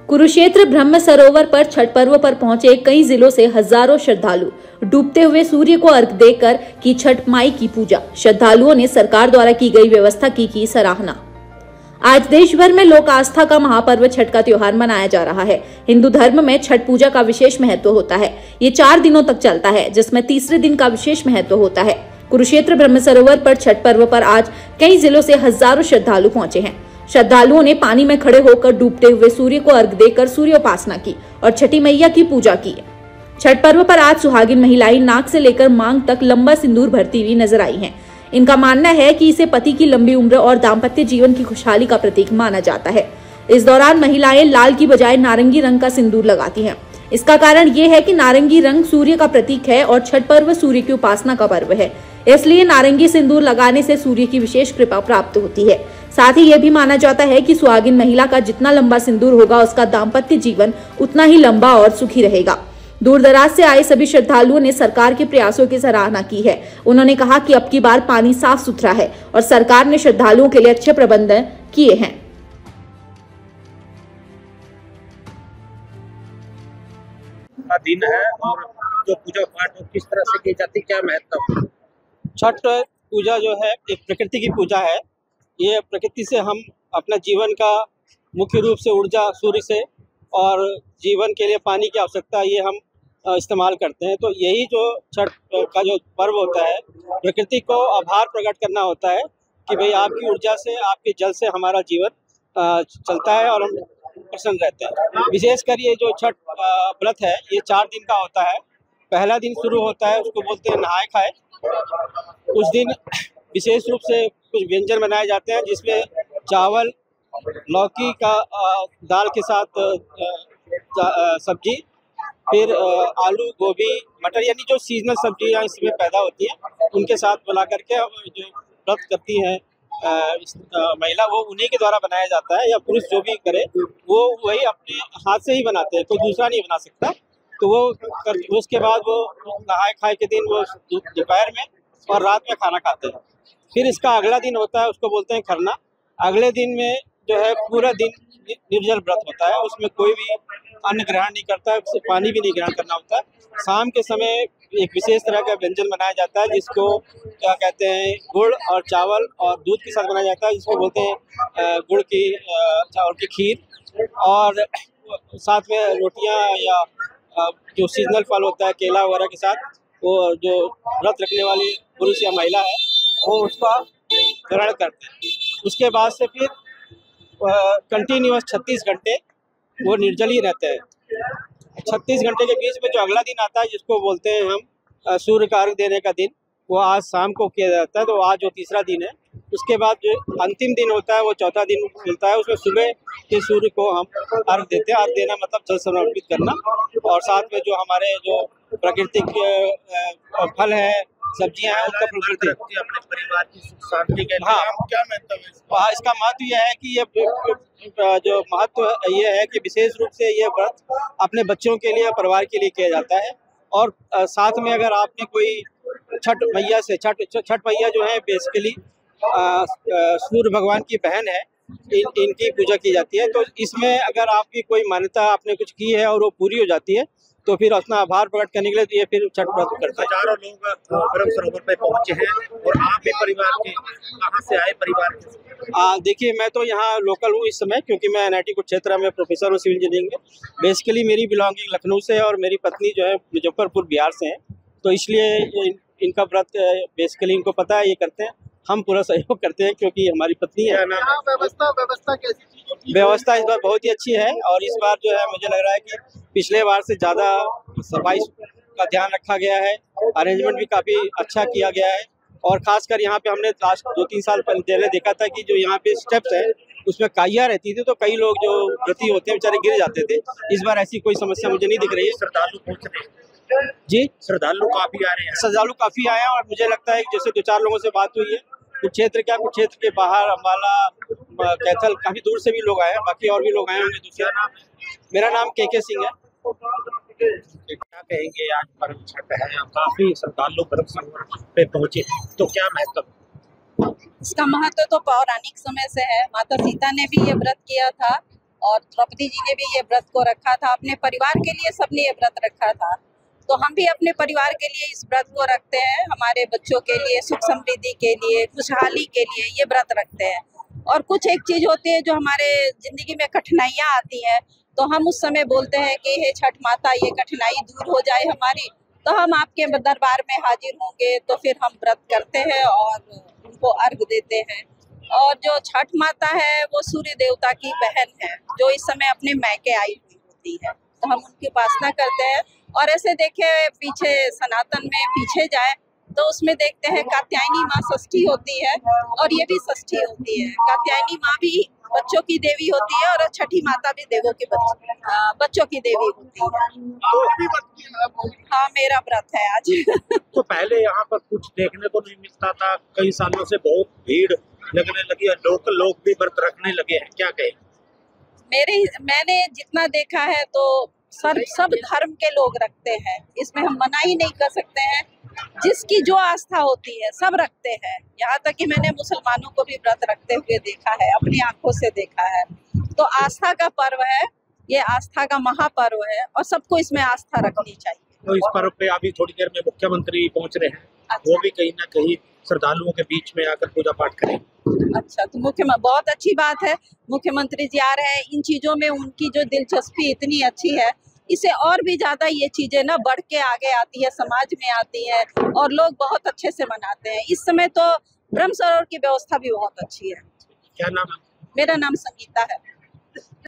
कुरुक्षेत्र ब्रह्म सरोवर पर छठ पर्व पर पहुंचे कई जिलों से हजारों श्रद्धालु डूबते हुए सूर्य को अर्घ देकर की छठ माई की पूजा। श्रद्धालुओं ने सरकार द्वारा की गई व्यवस्था की सराहना। आज देश भर में लोक आस्था का महापर्व छठ का त्योहार मनाया जा रहा है। हिंदू धर्म में छठ पूजा का विशेष महत्व होता है। ये 4 दिनों तक चलता है, जिसमें तीसरे दिन का विशेष महत्व होता है। कुरुक्षेत्र ब्रह्म सरोवर पर छठ पर्व पर आज कई जिलों से हजारों श्रद्धालु पहुंचे हैं। श्रद्धालुओं ने पानी में खड़े होकर डूबते हुए सूर्य को अर्घ देकर सूर्योपासना की और छठी मैया की पूजा की। छठ पर्व पर आज सुहागिन महिलाएं नाक से लेकर मांग तक लंबा सिंदूर भरती हुई नजर आई हैं। इनका मानना है कि इसे पति की लंबी उम्र और दाम्पत्य जीवन की खुशहाली का प्रतीक माना जाता है। इस दौरान महिलाएं लाल की बजाय नारंगी रंग का सिंदूर लगाती हैं। इसका कारण ये है कि नारंगी रंग सूर्य का प्रतीक है और छठ पर्व सूर्य की उपासना का पर्व है, इसलिए नारंगी सिंदूर लगाने से सूर्य की विशेष कृपा प्राप्त होती है। साथ ही यह भी माना जाता है कि सुहागिन महिला का जितना लंबा सिंदूर होगा, उसका दाम्पत्य जीवन उतना ही लंबा और सुखी रहेगा। दूर दराज से आए सभी श्रद्धालुओं ने सरकार के प्रयासों की सराहना की है। उन्होंने कहा कि अब की बार पानी साफ सुथरा है और सरकार ने श्रद्धालुओं के लिए अच्छे प्रबंध किए हैं। दिन है और जो पूजा पाठ किस तरह से की जाती है, क्या महत्व? छठ पूजा जो है एक प्रकृति की पूजा है। ये प्रकृति से हम अपना जीवन का मुख्य रूप से ऊर्जा सूर्य से और जीवन के लिए पानी की आवश्यकता ये हम इस्तेमाल करते हैं। तो यही जो छठ का जो पर्व होता है, प्रकृति को आभार प्रकट करना होता है कि भाई आपकी ऊर्जा से, आपके जल से हमारा जीवन चलता है और हम प्रसन्न रहते हैं। विशेषकर ये जो छठ व्रत है ये 4 दिन का होता है। पहला दिन शुरू होता है, उसको बोलते हैं नहाए खाए। उस दिन विशेष रूप से कुछ व्यंजन बनाए जाते हैं, जिसमें चावल, लौकी का दाल के साथ सब्जी, फिर आलू, गोभी, मटर, यानी जो सीजनल सब्जियां इसमें पैदा होती हैं उनके साथ मिला करके जो व्रत करती हैं महिला, वो उन्हीं के द्वारा बनाया जाता है, या पुरुष जो भी करे वो वही अपने हाथ से ही बनाते हैं, कोई दूसरा नहीं बना सकता। तो वो उसके बाद वो नहाए खाए के दिन वो दोपहर में और रात में खाना खाते हैं। फिर इसका अगला दिन होता है, उसको बोलते हैं खरना। अगले दिन में जो है पूरा दिन निर्जल व्रत होता है, उसमें कोई भी अन्न ग्रहण नहीं करता है, उससे पानी भी नहीं ग्रहण करना होता है। शाम के समय एक विशेष तरह का व्यंजन बनाया जाता है, जिसको क्या कहते हैं, गुड़ और चावल और दूध के साथ बनाया जाता है, जिसको बोलते हैं गुड़ की चावल की खीर। और साथ में रोटियां या जो सीजनल फल होता है केला वगैरह के साथ, वो जो व्रत रखने वाली पुरुष या महिला है वो उसका ग्रहण करते हैं। उसके बाद से फिर कंटिन्यूअस 36 घंटे वो निर्जल ही रहते हैं। 36 घंटे के बीच में जो अगला दिन आता है, जिसको बोलते हैं हम सूर्य का अर्घ देने का दिन, वो आज शाम को किया जाता है। तो आज जो तीसरा दिन है, उसके बाद जो अंतिम दिन होता है वो चौथा दिन मिलता है। उसमें सुबह के सूर्य को हम अर्घ देते हैं। अर्घ देना मतलब जल समर्पित करना, और साथ में जो हमारे जो प्राकृतिक फल है, सब्जियां हैं, उनका प्रवृत्ति अपने परिवार की सुख शांति के लिए। हाँ, क्या महत्व है? हाँ, इसका महत्व यह है कि ये जो महत्व ये है कि विशेष रूप से ये व्रत अपने बच्चों के लिए, परिवार के लिए किया जाता है। और साथ में अगर आपने कोई छठ मैया से छठ मैया जो है बेसिकली सूर्य भगवान की बहन है, इनकी पूजा की जाती है। तो इसमें अगर आपकी कोई मान्यता आपने कुछ की है और वो पूरी हो जाती है, तो फिर अपना आभार प्रकट करने के लिए तो ये फिर छठ व्रत करते हैं। हजारों लोग ब्रह्म सरोवर पे पहुंचे हैं, और आप भी परिवार के कहाँ से आए? परिवार के देखिए, मैं तो यहाँ लोकल हूँ इस समय, क्योंकि मैं NIT कुरुक्षेत्र में प्रोफेसर हूँ सिविल इंजीनियरिंग में। बेसिकली मेरी बिलोंगिंग लखनऊ से और मेरी पत्नी जो है मुजफ्फरपुर बिहार से है। तो इसलिए इनका व्रत बेसिकली इनको पता है, ये करते हैं। हम पूरा सहयोग करते हैं क्योंकि हमारी पत्नी है। व्यवस्था कैसी? व्यवस्था इस बार बहुत ही अच्छी है, और इस बार जो है मुझे लग रहा है कि पिछले बार से ज़्यादा सफाई का ध्यान रखा गया है। अरेंजमेंट भी काफ़ी अच्छा किया गया है, और खासकर यहाँ पे हमने लास्ट 2-3 साल पहले देखा था कि जो यहाँ पे स्टेप्स है उसमें काइया रहती थी, तो कई लोग जो व्रती होते हैं बेचारे गिर जाते थे। इस बार ऐसी कोई समस्या मुझे नहीं दिख रही है। श्रद्धालु पहुँच रहे हैं जी, श्रद्धालु काफी आ रहे हैं। श्रद्धालु काफ़ी आए हैं, और मुझे लगता है कि जैसे 2-4 लोगों से बात हुई है, कुरुक्षेत्र के बाहर, अम्बाला, कैथल, काफ़ी दूर से भी लोग आए हैं। बाकी और भी लोग आए होंगे दूसरे। मेरा नाम KK सिंह है। क्या कहेंगे, आज पर्व छठ है, काफी श्रद्धालु ब्रह्म सरोवर पे पहुंचे, तो क्या महत्व? इसका महत्व तो पौराणिक समय से है। माता सीता ने भी ये व्रत किया था, और द्रौपदी जी ने भी ये व्रत को रखा था, अपने परिवार के लिए सबने ये व्रत रखा था। तो हम भी अपने परिवार के लिए इस व्रत को रखते हैं, हमारे बच्चों के लिए, सुख समृद्धि के लिए, खुशहाली के लिए ये व्रत रखते हैं। और कुछ एक चीज होती है जो हमारे जिंदगी में कठिनाइयाँ आती हैं, तो हम उस समय बोलते हैं कि हे छठ माता, ये कठिनाई दूर हो जाए हमारी, तो हम आपके दरबार में हाजिर होंगे। तो फिर हम व्रत करते हैं और उनको अर्घ देते हैं। और जो छठ माता है वो सूर्य देवता की बहन है, जो इस समय अपने मैके आई हुई होती है, तो हम उनकी उपासना करते हैं। और ऐसे देखे पीछे सनातन में पीछे जाए तो उसमें देखते हैं कात्यायनी माँ षष्ठी होती है, और ये भी षष्ठी होती है। कात्यायनी माँ भी बच्चों की देवी होती है और छठी माता भी देवों के बच्चों की देवी होती है। हाँ, मेरा व्रत है आज। तो पहले यहाँ पर कुछ देखने को नहीं मिलता था, कई सालों से बहुत भीड़ लगने लगी है, लोकल लोग भी व्रत रखने लगे हैं, क्या कहें? मैंने जितना देखा है तो सब धर्म के लोग रखते हैं, इसमें हम मना ही नहीं कर सकते हैं। जिसकी जो आस्था होती है सब रखते हैं। यहाँ तक कि मैंने मुसलमानों को भी व्रत रखते हुए देखा है, अपनी आंखों से देखा है। तो आस्था का पर्व है, ये आस्था का महापर्व है और सबको इसमें आस्था रखनी चाहिए। तो इस पर्व पे अभी थोड़ी देर में मुख्यमंत्री पहुंच रहे हैं। अच्छा। वो भी कहीं ना कहीं श्रद्धालुओं के बीच में आकर पूजा पाठ करें। अच्छा, तो बहुत अच्छी बात है, मुख्यमंत्री जी आ रहे हैं। इन चीजों में उनकी जो दिलचस्पी इतनी अच्छी है, इससे और भी ज्यादा ये चीजें ना बढ़ के आगे आती है, समाज में आती है और लोग बहुत अच्छे से मनाते हैं। इस समय तो ब्रह्म सरोवर की व्यवस्था भी बहुत अच्छी है। क्या नाम है? मेरा नाम संगीता है।